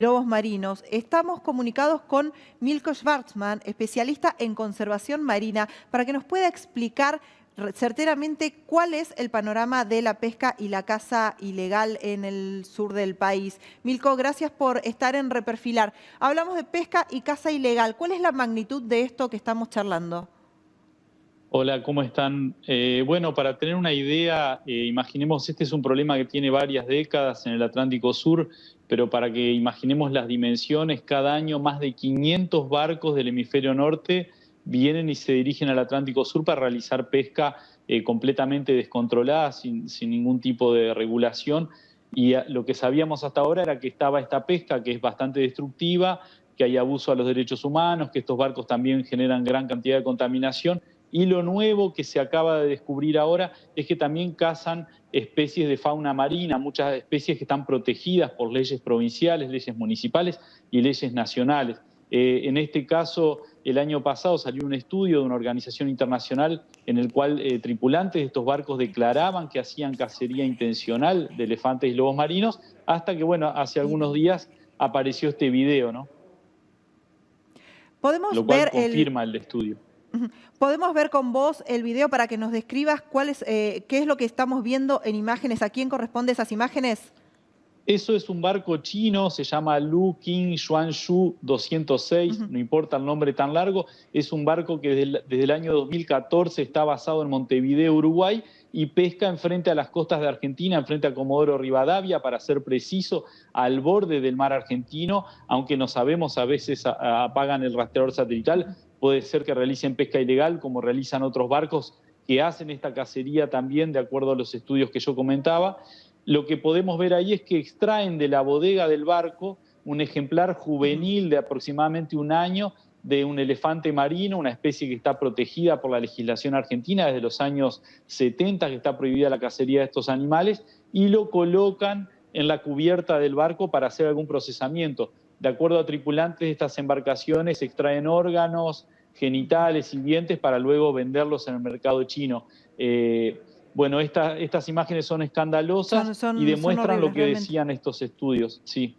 lobos marinos. Estamos comunicados con Milko Schwarzman, especialista en conservación marina, para que nos pueda explicar certeramente cuál es el panorama de la pesca y la caza ilegal en el sur del país. Milko, gracias por estar en Reperfilar. Hablamos de pesca y caza ilegal. ¿Cuál es la magnitud de esto que estamos charlando? Hola, ¿cómo están? Bueno, para tener una idea, imaginemos, este es un problema que tiene varias décadas en el Atlántico Sur, pero para que imaginemos las dimensiones, cada año más de 500 barcos del hemisferio norte vienen y se dirigen al Atlántico Sur para realizar pesca completamente descontrolada, sin ningún tipo de regulación. Y lo que sabíamos hasta ahora era que estaba esta pesca, que es bastante destructiva, que hay abuso a los derechos humanos, que estos barcos también generan gran cantidad de contaminación. Y lo nuevo que se acaba de descubrir ahora es que también cazan especies de fauna marina, muchas especies que están protegidas por leyes provinciales, leyes municipales y leyes nacionales. En este caso, el año pasado salió un estudio de una organización internacional en el cual tripulantes de estos barcos declaraban que hacían cacería intencional de elefantes y lobos marinos, hasta que, bueno, hace algunos días apareció este video, ¿no? Podemos Lo cual ver confirma el estudio. Podemos ver con vos el video para que nos describas qué es lo que estamos viendo en imágenes. ¿A quién corresponde esas imágenes? Eso es un barco chino, se llama Lu Qing Xuanshu 206, no importa el nombre tan largo, es un barco que desde el año 2014 está basado en Montevideo, Uruguay, y pesca enfrente a las costas de Argentina, enfrente a Comodoro Rivadavia, para ser preciso, al borde del mar argentino, aunque no sabemos, a veces apagan el rastreador satelital, puede ser que realicen pesca ilegal, como realizan otros barcos que hacen esta cacería también, de acuerdo a los estudios que yo comentaba. Lo que podemos ver ahí es que extraen de la bodega del barco un ejemplar juvenil de aproximadamente un año de un elefante marino, una especie que está protegida por la legislación argentina desde los años 70, que está prohibida la cacería de estos animales, y lo colocan en la cubierta del barco para hacer algún procesamiento. De acuerdo a tripulantes de estas embarcaciones, extraen órganos, genitales y dientes para luego venderlos en el mercado chino. Bueno, estas imágenes son escandalosas y Son demuestran lo horribles, que realmente. decían estos estudios, sí.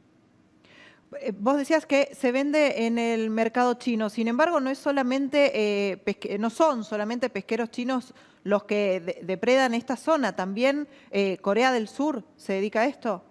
Vos decías que se vende en el mercado chino, sin embargo, no son solamente pesqueros chinos los que depredan esta zona, también Corea del Sur se dedica a esto.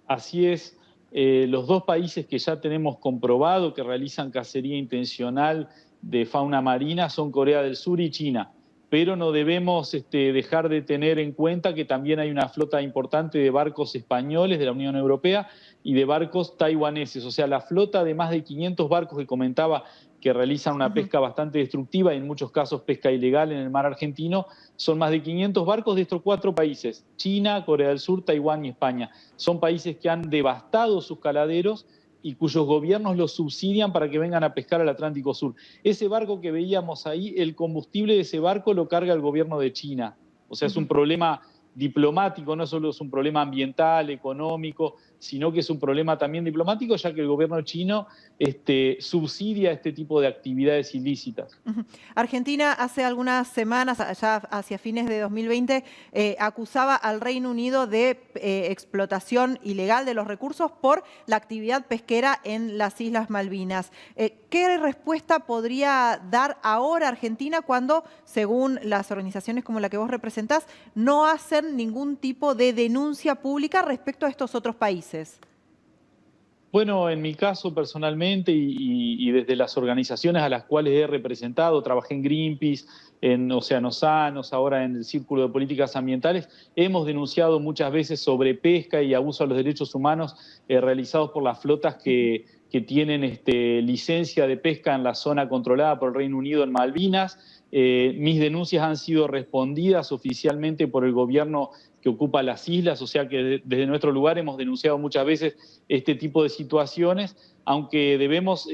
Así es, los dos países que ya tenemos comprobado que realizan cacería intencional de fauna marina son Corea del Sur y China. Pero no debemos dejar de tener en cuenta que también hay una flota importante de barcos españoles de la Unión Europea y de barcos taiwaneses. O sea, la flota de más de 500 barcos que comentaba que realizan una pesca bastante destructiva y en muchos casos pesca ilegal en el mar argentino, son más de 500 barcos de estos cuatro países: China, Corea del Sur, Taiwán y España. Son países que han devastado sus caladeros y cuyos gobiernos los subsidian para que vengan a pescar al Atlántico Sur. Ese barco que veíamos ahí, el combustible de ese barco lo carga el gobierno de China. O sea, es un problema diplomático, no solo es un problema ambiental, económico, sino que es un problema también diplomático, ya que el gobierno chino subsidia este tipo de actividades ilícitas. Argentina hace algunas semanas, ya hacia fines de 2020, acusaba al Reino Unido de explotación ilegal de los recursos por la actividad pesquera en las Islas Malvinas. ¿Qué respuesta podría dar ahora Argentina cuando, según las organizaciones como la que vos representás, no hacen ningún tipo de denuncia pública respecto a estos otros países? Bueno, en mi caso personalmente y desde las organizaciones a las cuales he representado, trabajé en Greenpeace, en Océanos Sanos, ahora en el Círculo de Políticas Ambientales, hemos denunciado muchas veces sobre pesca y abuso a los derechos humanos realizados por las flotas que tienen licencia de pesca en la zona controlada por el Reino Unido en Malvinas. Mis denuncias han sido respondidas oficialmente por el gobierno que ocupa las islas, o sea que desde nuestro lugar hemos denunciado muchas veces este tipo de situaciones, aunque debemos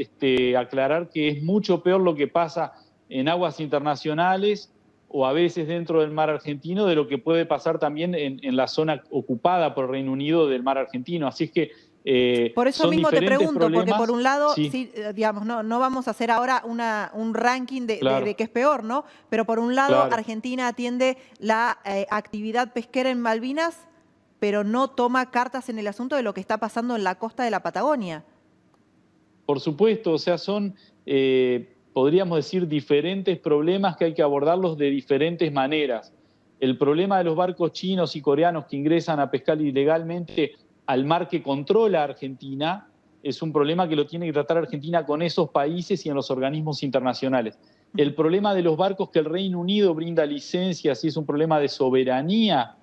aclarar que es mucho peor lo que pasa en aguas internacionales o a veces dentro del mar argentino de lo que puede pasar también en la zona ocupada por el Reino Unido del mar argentino. Así es que por eso son mismo te diferentes pregunto, porque por problemas. un lado, Sí, sí, digamos, no vamos a hacer ahora un ranking de claro, qué es peor, ¿no? Pero por un lado, claro. Argentina atiende la actividad pesquera en Malvinas. pero no toma cartas en el asunto de lo que está pasando en la costa de la Patagonia. Por supuesto, o sea, son, podríamos decir, diferentes problemas que hay que abordarlos de diferentes maneras. El problema de los barcos chinos y coreanos que ingresan a pescar ilegalmente al mar que controla Argentina es un problema que lo tiene que tratar Argentina con esos países y en los organismos internacionales. El problema de los barcos que el Reino Unido brinda licencias y es un problema de soberanía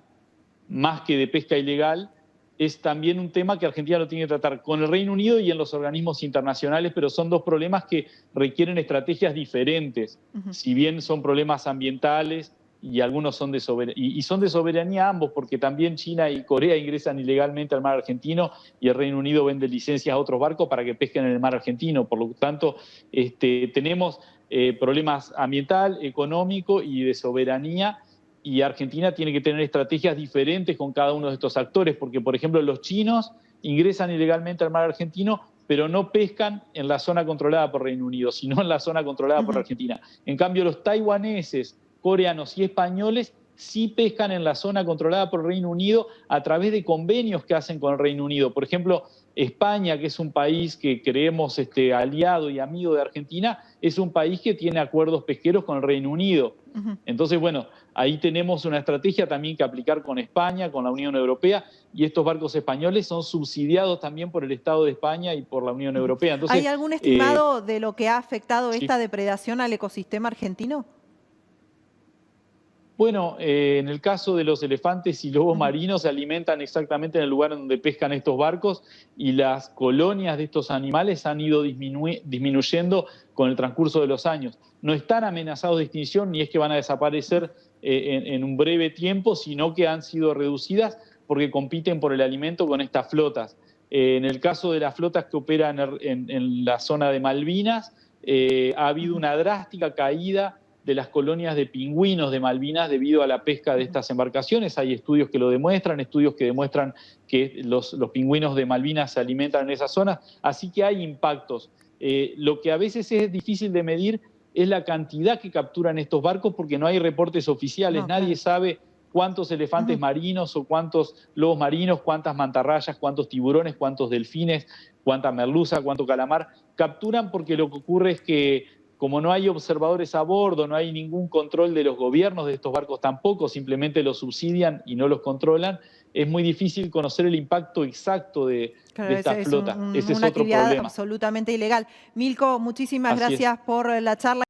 más que de pesca ilegal, es también un tema que Argentina lo tiene que tratar con el Reino Unido y en los organismos internacionales, pero son dos problemas que requieren estrategias diferentes. Si bien son problemas ambientales y algunos son de soberanía ambos, porque también China y Corea ingresan ilegalmente al mar argentino y el Reino Unido vende licencias a otros barcos para que pesquen en el mar argentino. Por lo tanto, tenemos problemas ambiental, económico y de soberanía, y Argentina tiene que tener estrategias diferentes con cada uno de estos actores, porque, por ejemplo, los chinos ingresan ilegalmente al mar argentino, pero no pescan en la zona controlada por Reino Unido, sino en la zona controlada por Argentina. En cambio, los taiwaneses, coreanos y españoles sí pescan en la zona controlada por Reino Unido a través de convenios que hacen con el Reino Unido. Por ejemplo, España, que es un país que creemos aliado y amigo de Argentina, es un país que tiene acuerdos pesqueros con el Reino Unido. Entonces, bueno, ahí tenemos una estrategia también que aplicar con España, con la Unión Europea, y estos barcos españoles son subsidiados también por el Estado de España y por la Unión Europea. Entonces, ¿hay algún estimado de lo que ha afectado esta depredación al ecosistema argentino? Bueno, en el caso de los elefantes y lobos marinos se alimentan exactamente en el lugar donde pescan estos barcos y las colonias de estos animales han ido disminuyendo con el transcurso de los años. No están amenazados de extinción ni es que van a desaparecer en un breve tiempo, sino que han sido reducidas porque compiten por el alimento con estas flotas. En el caso de las flotas que operan en la zona de Malvinas, ha habido una drástica caída de las colonias de pingüinos de Malvinas debido a la pesca de estas embarcaciones. Hay estudios que lo demuestran, estudios que demuestran que los pingüinos de Malvinas se alimentan en esas zonas, así que hay impactos. Lo que a veces es difícil de medir es la cantidad que capturan estos barcos porque no hay reportes oficiales, nadie sabe cuántos elefantes marinos o cuántos lobos marinos, cuántas mantarrayas, cuántos tiburones, cuántos delfines, cuánta merluza, cuánto calamar capturan, porque lo que ocurre es que como no hay observadores a bordo, no hay ningún control de los gobiernos de estos barcos tampoco, simplemente los subsidian y no los controlan, es muy difícil conocer el impacto exacto de esta flota. Ese es una otro actividad problema. absolutamente ilegal. Milko, muchísimas gracias por la charla.